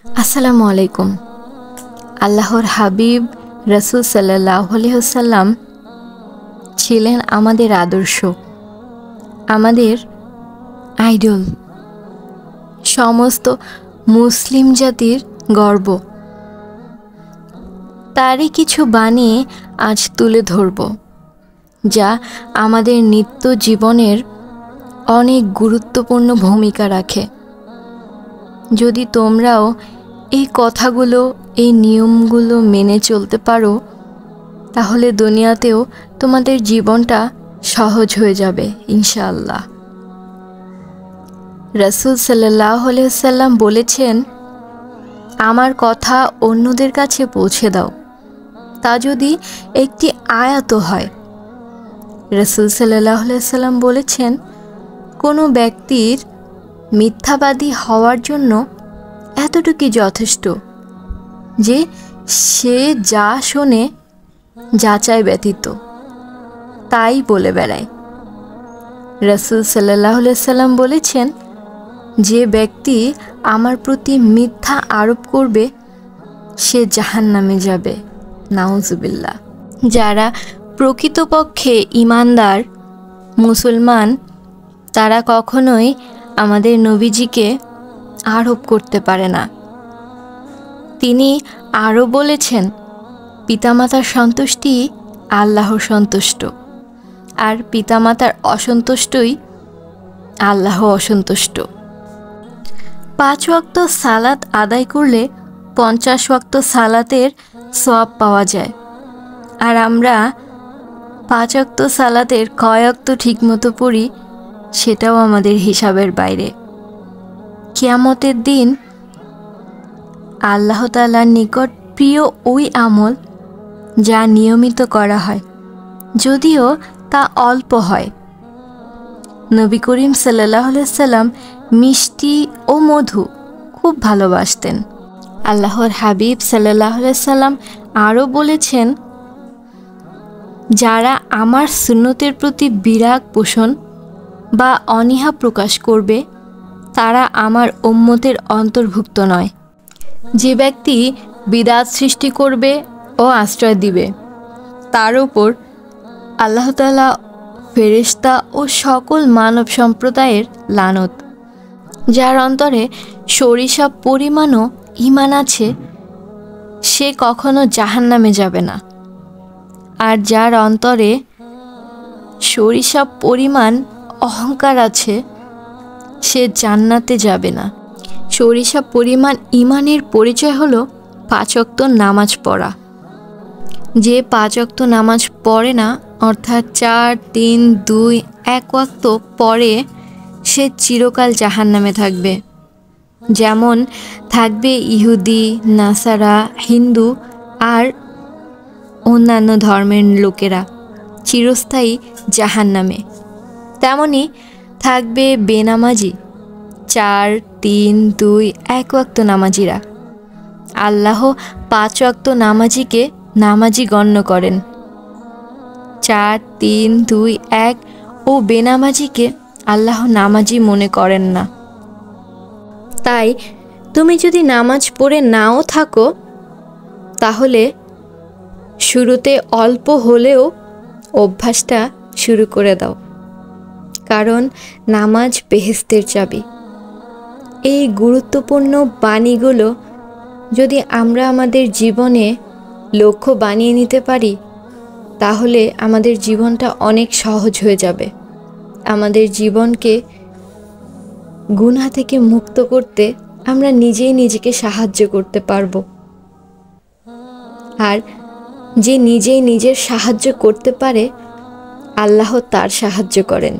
আসসালামু আলাইকুম। আল্লাহর হাবিব রাসূল সাল্লাল্লাহু আলাইহি ওয়াসাল্লাম ছিলেন আমাদের আদর্শ, আমাদের আইডল, সমস্ত মুসলিম জাতির গর্ব। তারই কিছু বাণী আজ তুলে ধরব, যা আমাদের নিত্য জীবনের অনেক গুরুত্বপূর্ণ ভূমিকা রাখে। যদি তোমরাও এই কথাগুলো, এই নিয়মগুলো মেনে চলতে পারো, তাহলে দুনিয়াতেও তোমাদের জীবনটা সহজ হয়ে যাবে ইনশাআল্লাহ। রাসূল সাল্লাল্লাহু আলাইহি ওয়াসাল্লাম বলেছেন, আমার কথা অন্যদের কাছে পৌঁছে দাও, তা যদি একটি আয়াতও হয়। রাসূল সাল্লাল্লাহু আলাইহি ওয়াসাল্লাম বলেছেন, কোনো ব্যক্তির মিথ্যাবাদী হওয়ার জন্য এতটুকুই যথেষ্ট যে সে যা শোনে যাচাই ব্যতীত তাই বলে বেড়ায়। রাসূল সাল্লাল্লাহু আলাইহি ওয়াসাল্লাম বলেছেন, যে ব্যক্তি আমার প্রতি মিথ্যা আরোপ করবে সে জাহান্নামে যাবে, নাউজুবিল্লাহ। যারা প্রকৃতপক্ষে ঈমানদার মুসলমান, তারা কখনোই আমাদের নবীজিকে আরোপ করতে পারে না। তিনি আরও বলেছেন, পিতামাতার সন্তুষ্টি আল্লাহর সন্তুষ্ট, আর পিতামাতার অসন্তুষ্টই আল্লাহ অসন্তুষ্ট। 5 ওয়াক্ত সালাত আদায় করলে 50 ওয়াক্ত সালাতের সওয়াব পাওয়া যায়। আর আমরা 5 ওয়াক্ত সালাতের কয় ওয়াক্ত ঠিকমতো পড়ি সেটাও আমাদের হিসাবের বাইরে। কিয়ামতের দিন আল্লাহ তাআলার নিকট প্রিয় ওই আমল যা নিয়মিত করা হয়, যদিও তা অল্প হয়। নবী করিম সাল্লাল্লাহু আলাইহি ওয়াসাল্লাম মিষ্টি ও মধু খুব ভালোবাসতেন। আল্লাহর হাবিব সাল্লাল্লাহু আলাইহি ওয়াসাল্লাম আরও বলেছেন, যারা আমার সুন্নতের প্রতি বিরাগ পোষণ বা অনীহা প্রকাশ করবে তারা আমার উম্মতের অন্তর্ভুক্ত নয়। যে ব্যক্তি বিদআত সৃষ্টি করবে ও আশ্রয় দিবে, তার উপর আল্লাহ তাআলা, ফেরেশতা ও সকল মানব সম্প্রদায়ের লানত। যার অন্তরে সরিষা পরিমাণও ঈমান আছে সে কখনো জাহান্নামে যাবে না, আর যার অন্তরে সরিষা পরিমাণ অহংকার আছে সে জান্নাতে যাবে না। সরিষা পরিমাণ ঈমানের পরিচয় হলো 5 ওয়াক্ত নামাজ পড়া। যে 5 ওয়াক্ত নামাজ পড়ে না, অর্থাৎ 4, 3, 2, 1 ওয়াক্ত পড়ে, সে চিরকাল জাহান্নামে থাকবে। যেমন থাকবে ইহুদি, নাসারা, হিন্দু আর অন্যান্য ধর্মের লোকেরা চিরস্থায়ী জাহান্নামে, তেমনি থাকবে বেনামাজি 4, 3, 2, 1 ওয়াক্ত নামাজিরা। আল্লাহ 5 ওয়াক্ত নামাজিকে নামাজি গণ্য করেন, 4, 3, 2, 1 ও বেনামাজিকে আল্লাহ নামাজি মনে করেন না। তাই তুমি যদি নামাজ পড়ে নাও থাকো, তাহলে শুরুতে অল্প হলেও অভ্যাসটা শুরু করে দাও, কারণ নামাজ বেহেশতের চাবি। এই গুরুত্বপূর্ণ বাণীগুলো যদি আমরা আমাদের জীবনে লক্ষ্য বানিয়ে নিতে পারি, তাহলে আমাদের জীবনটা অনেক সহজ হয়ে যাবে। আমাদের জীবনকে গুনাহ থেকে মুক্ত করতে আমরা নিজেই নিজেকে সাহায্য করতে পারবো। আর যে নিজেই নিজের সাহায্য করতে পারে, আল্লাহ তার সাহায্য করেন।